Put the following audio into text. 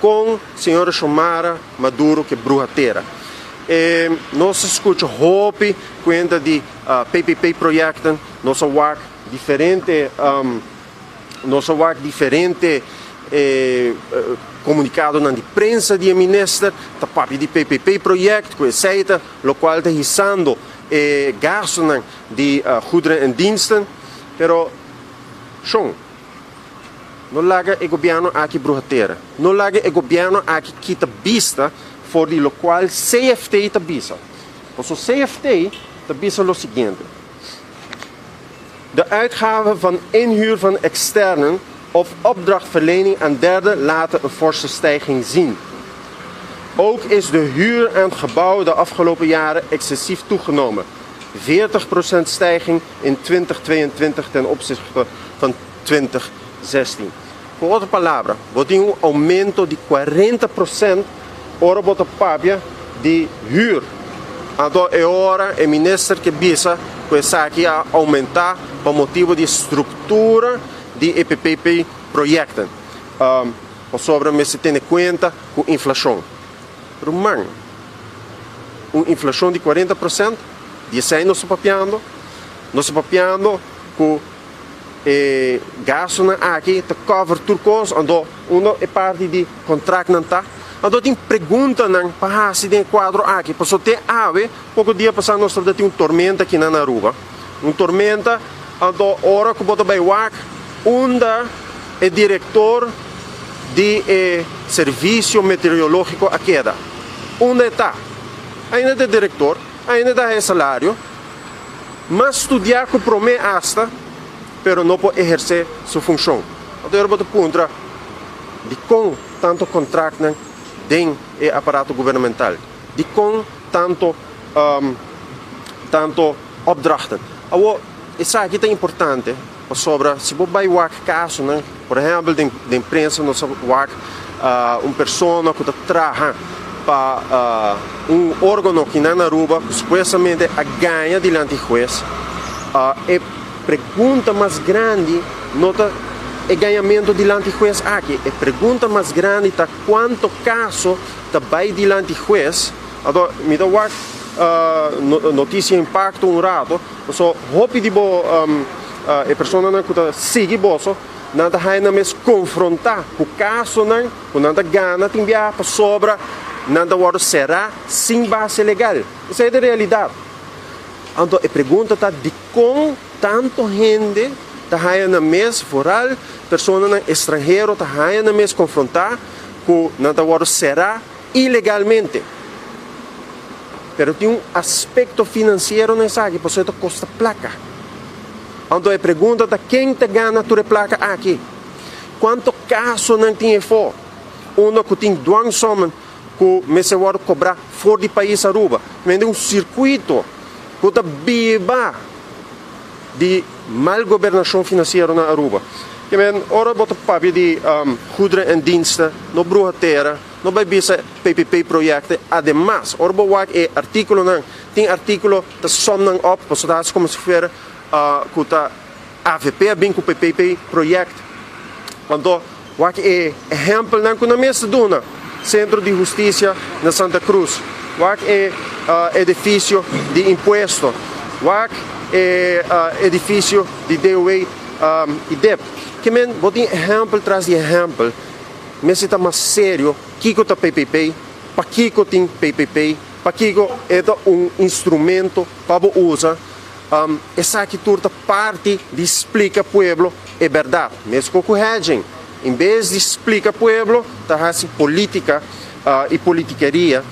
com senhora Xiomara Maduro que bruhateira. Nós escutamos hope conta de PPP projeto, nossa work diferente, comunicado na imprensa de ministro, da parte de PPP projeto, que aceita, o qual está risando gastos de goederen en diensten, pero não laga o governo aqui bruhateira, não laga o governo aqui quita vista voor die lokaal CFT te bisa. Dus CFT te bisa lo seguinte. De uitgaven van inhuur van externen of opdrachtverlening aan derden laten een forse stijging zien. Ook is de huur aan het gebouw de afgelopen jaren excessief toegenomen. 40% stijging in 2022 ten opzichte van 2016. Por outra palavra, tem aumento de 40% ora bota papia de huur. Então é hora o ministro que visa que essa aqui a aumentar por motivo de estrutura de EPP projeto. Sobre me se tem em conta com inflação. Mas uma inflação de 40%, de 100 nós estamos papiando com gasto aqui, te cover turcos, então uma é parte de contrato não está. Então tem pergunta para se tem quadro aqui, porque tem ave, pouco dia passado nós tem tormenta aqui na Aruba, tormenta, então hora que bota vai onde é diretor de serviço meteorológico aqui onde está, ainda é diretor, ainda dá salário, mas estudar com promete hasta, pero não pode exercer sua função. Então eu boto contra de com tanto contrato dentro do aparato governamental, de com tanto opdrachten. Isso aqui é importante sobre se você vai ver caso, por exemplo, da imprensa, nós vemos uma pessoa que trabalha para órgão aqui na Aruba, que supostamente ganha diante do juiz. Pergunta mais grande nota o ganhamento diante do juiz aqui. A pergunta mais grande é quanto caso vai diante do juiz. Então, me dá uma notícia impacto rato. So, hope de a pessoa que segue bolso, não está mais confrontar com o caso, com nada gana de enviar para sobra, nada hora será sem base legal. Isso é a realidade. Então, a pergunta está de como tanto gente está na mesa foral, pessoas estrangeiras está na mesa confrontar com nada hora será ilegalmente. Pero tem aspecto financeiro nessa área, por isso custa placa. Então a pergunta é quem te ganha a tua placa aqui? Quanto caso não tem for? Que tem duas somas que me se vai cobrar fora do país Aruba. Mas é circuito que está viva de mal governação financeira na Aruba. Que ora bota papel de goederen en diensten, no bruhateira, no vai bisa PPP projeto. Además, ora bota artigo tem artigo que somam op, para como se for que AVP bem com PPP projeto. Então, wat exemplo que na mesa duna Centro de Justiça na Santa Cruz, wat edifício de imposto, wat edifício de DOE IDEP. Que botem exemplo traz de exemplo, mas está mais sério, que está PPP, para que tem PPP, para que é instrumento para usar. Essa aqui toda parte de explica ao povo é verdade, mesmo com o hedging. Em vez de explicar ao povo, está assim política e politiqueria.